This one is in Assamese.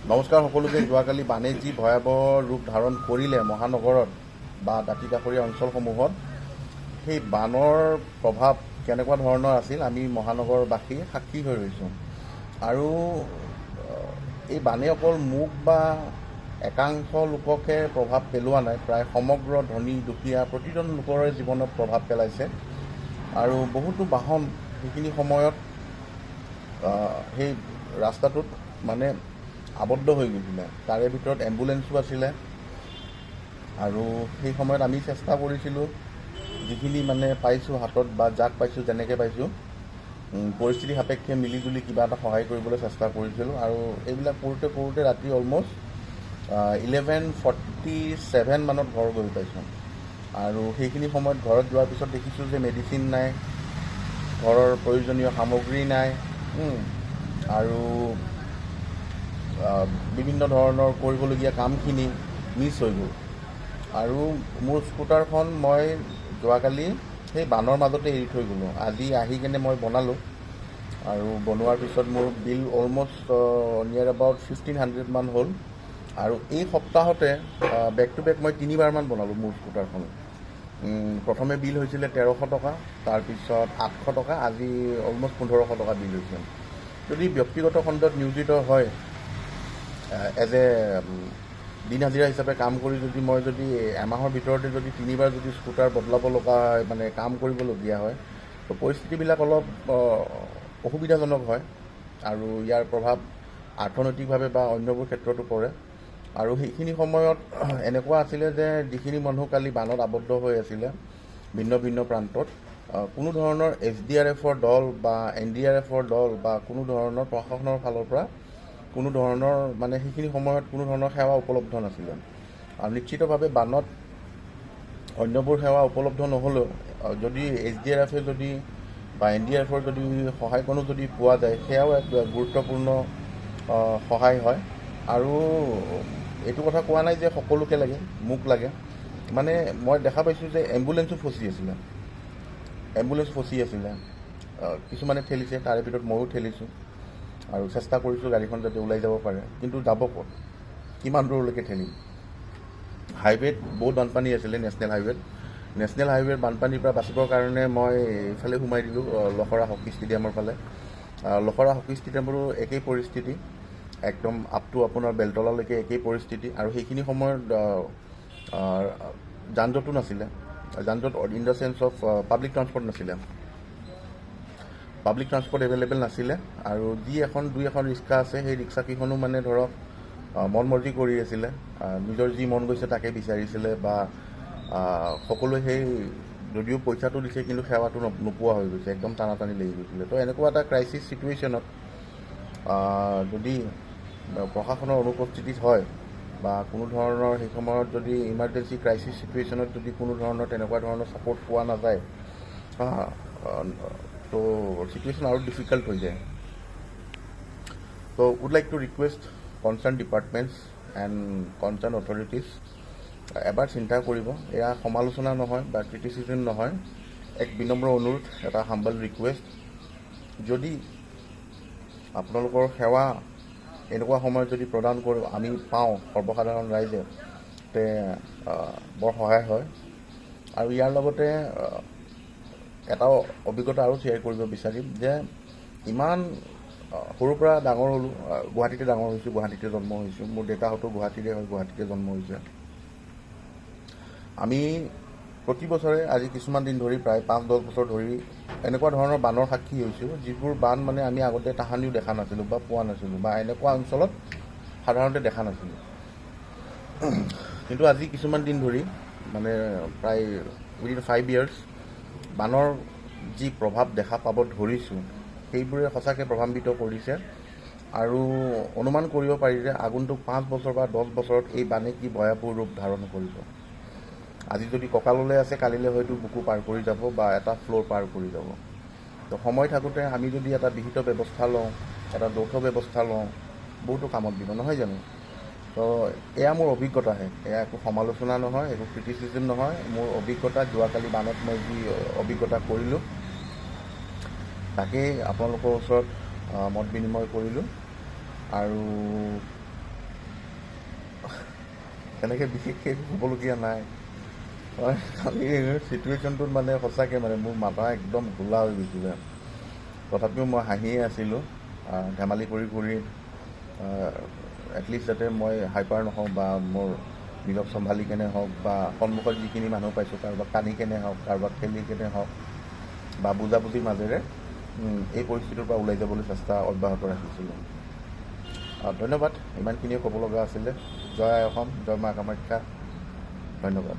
নমস্কাৰ সকলোকে। যোৱাকালি বানে যি ভয়াৱহ ৰূপ ধাৰণ কৰিলে মহানগৰত বা দাঁতি কাষৰীয়া অঞ্চলসমূহত, সেই বানৰ প্ৰভাৱ কেনেকুৱা ধৰণৰ আছিল আমি মহানগৰবাসী সাক্ষী হৈ ৰৈছোঁ। আৰু এই বানে অকল মোক বা একাংশ লোককে প্ৰভাৱ পেলোৱা নাই, প্ৰায় সমগ্ৰ ধনী দুখীয়া প্ৰতিজন লোকৰে জীৱনত প্ৰভাৱ পেলাইছে। আৰু বহুতো বাহন সেইখিনি সময়ত সেই ৰাস্তাটোত মানে আবদ্ধ হৈ গৈছিলে। তাৰে ভিতৰত এম্বুলেঞ্চো আছিলে। আৰু সেই সময়ত আমি চেষ্টা কৰিছিলোঁ, যিখিনি মানে পাইছোঁ হাতত বা যাক পাইছোঁ যেনেকৈ পাইছোঁ, পৰিস্থিতি সাপেক্ষে মিলিজুলি কিবা এটা সহায় কৰিবলৈ চেষ্টা কৰিছিলোঁ। আৰু এইবিলাক কৰোঁতে কৰোঁতে ৰাতি অলম'ষ্ট 11:47 মানত ঘৰ গৈ পাইছোঁ। আৰু সেইখিনি সময়ত ঘৰত যোৱাৰ পিছত দেখিছোঁ যে মেডিচিন নাই, ঘৰৰ প্ৰয়োজনীয় সামগ্ৰী নাই, আৰু বিভিন্ন ধৰণৰ কৰিবলগীয়া কামখিনি মিছ হৈ গ'ল। আৰু মোৰ স্কুটাৰখন মই যোৱাকালি সেই বানৰ মাজতে এৰি থৈ গ'লোঁ। আজি আহি কেনে মই বনালোঁ, আৰু বনোৱাৰ পিছত মোৰ বিল অলম'ষ্ট নিয়েৰ এবাউট 1500 মান হ'ল। আৰু এই সপ্তাহতে বেক টু বেক মই 3বাৰমান বনালোঁ মোৰ স্কুটাৰখন। প্ৰথমে বিল হৈছিলে 1300 টকা, তাৰপিছত 800 টকা, আজি অলম'ষ্ট 1500 টকা বিল হৈছে। যদি ব্যক্তিগত খণ্ডত নিয়োজিত হয়, এজ এ দিন হাজিৰা হিচাপে কাম কৰি মই যদি এমাহৰ ভিতৰতে যদি 3বাৰ যদি স্কুটাৰ বদলাব লগা হয়, মানে কাম কৰিবলগীয়া হয়, তো পৰিস্থিতিবিলাক অলপ অসুবিধাজনক হয়। আৰু ইয়াৰ প্ৰভাৱ অৰ্থনৈতিকভাৱে বা অন্যবোৰ ক্ষেত্ৰতো পৰে। আৰু সেইখিনি সময়ত এনেকুৱা আছিলে যে যিখিনি মানুহ কালি বানত আবদ্ধ হৈ আছিলে ভিন্ন ভিন্ন প্ৰান্তত, কোনো ধৰণৰ SDRFৰ দল বা NDRFৰ দল বা কোনো ধৰণৰ প্ৰশাসনৰ ফালৰ পৰা কোনো ধৰণৰ মানে সেইখিনি সময়ত কোনো ধৰণৰ সেৱা উপলব্ধ নাছিলে। আৰু নিশ্চিতভাৱে বানত অন্যবোৰ সেৱা উপলব্ধ নহ'লেও যদি SDRFে যদি বা NDRFৰ যদি সহায়কনো যদি পোৱা যায়, সেয়াও এক গুৰুত্বপূৰ্ণ সহায় হয়। আৰু এইটো কথা কোৱা নাই যে সকলোকে লাগে, মোক লাগে। মানে মই দেখা পাইছোঁ যে এম্বুলেঞ্চো ফচি আছিলে। কিছুমানে ঠেলিছে, তাৰে ভিতৰত ময়ো ঠেলিছোঁ। আৰু চেষ্টা কৰিছোঁ গাড়ীখন যাতে ওলাই যাব পাৰে, কিন্তু যাব ক'ত, কিমান দূৰলৈকে ঠেলিম। হাইৱেত বহুত বানপানী আছিলে, নেশ্যনেল হাইৱেৰ বানপানীৰ পৰা বাচিবৰ কাৰণে মই এইফালে সোমাই দিলোঁ, লখৰা হকী ষ্টেডিয়ামৰ ফালে। লখৰা হকী ষ্টেডিয়ামৰো একেই পৰিস্থিতি, একদম আপ টু আপোনাৰ বেলতলালৈকে একেই পৰিস্থিতি। আৰু সেইখিনি সময়ত যান জঁটো নাছিলে, যান জঁট in the chance of public transport নাছিলে, পাব্লিক ট্ৰান্সপৰ্ট এভেইলেবল নাছিলে। আৰু যি এখন দুই এখন ৰিক্সা আছে, সেই ৰিক্সাকেইখনো মানে ধৰক মন মৰ্জি কৰি আছিলে, নিজৰ যি মন গৈছে তাকে বিচাৰিছিলে, বা সকলোৱে সেই যদিও পইচাটো দিছে কিন্তু সেৱাটো নোপোৱা হৈ গৈছে, একদম টানাটানি লাগি গৈছিলে। তো এনেকুৱা এটা ক্ৰাইচিছ চিটুৱেশ্যনত যদি প্ৰশাসনৰ অনুপস্থিতিত হয়, বা কোনো ধৰণৰ সেই সময়ত যদি ইমাৰ্জেঞ্চি ক্ৰাইচিছ চিটুৱেশ্যনত যদি কোনো ধৰণৰ তেনেকুৱা ধৰণৰ ছাপৰ্ট পোৱা নাযায়, তো চিটুৱেশ্যন আৰু ডিফিকাল্ট হৈ যায়। তো would like to request concern departments and concern authorities, এবাৰ চিন্তা কৰিব। এয়া সমালোচনা নহয় বা ক্ৰিটিচিজম নহয়, এক বিনম্ৰ অনুৰোধ, এটা হাম্বল ৰিকুৱেষ্ট। যদি আপোনালোকৰ সেৱা এনেকুৱা সময়ত যদি প্ৰদান কৰোঁ আমি পাওঁ সৰ্বসাধাৰণ ৰাইজে, তে বৰ সহায় হয়। আৰু ইয়াৰ লগতে এটা অভিজ্ঞতা আৰু শ্বেয়াৰ কৰিব বিচাৰিম যে ইমান সৰুৰ পৰা ডাঙৰ হ'লোঁ, গুৱাহাটীতে ডাঙৰ হৈছোঁ, গুৱাহাটীতে জন্ম হৈছোঁ, মোৰ দেউতাহঁতো গুৱাহাটীৰে হয়, গুৱাহাটীতে জন্ম হৈছে। আমি প্ৰতি বছৰে আজি কিছুমান দিন ধৰি প্ৰায় 5-10 বছৰ ধৰি এনেকুৱা ধৰণৰ বানৰ সাক্ষী হৈছোঁ, যিবোৰ বান মানে আমি আগতে তাহানিও দেখা নাছিলোঁ বা পোৱা নাছিলোঁ, বা এনেকুৱা অঞ্চলত সাধাৰণতে দেখা নাছিলোঁ। কিন্তু আজি কিছুমান দিন ধৰি মানে প্ৰায় উইদিন 5 years বানৰ যি প্ৰভাৱ দেখা পাব ধৰিছোঁ, সেইবোৰে সঁচাকৈ প্ৰভাৱান্বিত কৰিছে। আৰু অনুমান কৰিব পাৰি যে আগন্তুক 5 বছৰ বা 10 বছৰত এই বানে কি ভয়াৱহ ৰূপ ধাৰণ কৰিব। আজি যদি কঁকাললৈ আছে, কালিলৈ হয়তো বুকু পাৰ কৰি যাব বা এটা ফ্ল'ৰ পাৰ কৰি যাব। তো সময় থাকোঁতে আমি যদি এটা বিহিত ব্যৱস্থা লওঁ, এটা যৌথ ব্যৱস্থা লওঁ, বহুতো কামত দিব, নহয় জানো? তো এয়া মোৰ অভিজ্ঞতাহে, এয়া একো সমালোচনা নহয়, একো ক্ৰিটিচিজম নহয়, মোৰ অভিজ্ঞতা। যোৱাকালি বানত মই যি অভিজ্ঞতা কৰিলোঁ, তাকেই আপোনালোকৰ ওচৰত মত বিনিময় কৰিলোঁ। আৰু তেনেকৈ বিশেষকৈ ক'বলগীয়া নাই। খালি চিটুৱেশ্যনটোত মানে সঁচাকৈ মানে মোৰ মাথা একদম ঘোলা হৈ গৈছিলে। তথাপিও মই হাঁহিয়ে আছিলোঁ, ধেমালি কৰি কৰি এটলিষ্ট যাতে মই হাইপাৰ নহওঁ বা মোৰ নিজক চম্ভালি কেনে হওক বা সন্মুখত যিখিনি মানুহ পাইছোঁ কাৰোবাক কান্দি কেনে হওক, কাৰোবাক খেলি কেনে হওক বা বুজাবুজিৰ মাজেৰে এই পৰিস্থিতিৰ পৰা ওলাই যাবলৈ চেষ্টা অব্যাহত ৰাখিছিলোঁ। ধন্যবাদ, ইমানখিনিয়ে ক'ব লগা আছিলে। জয় আই অসম, জয় মা কামাখ্যা, ধন্যবাদ।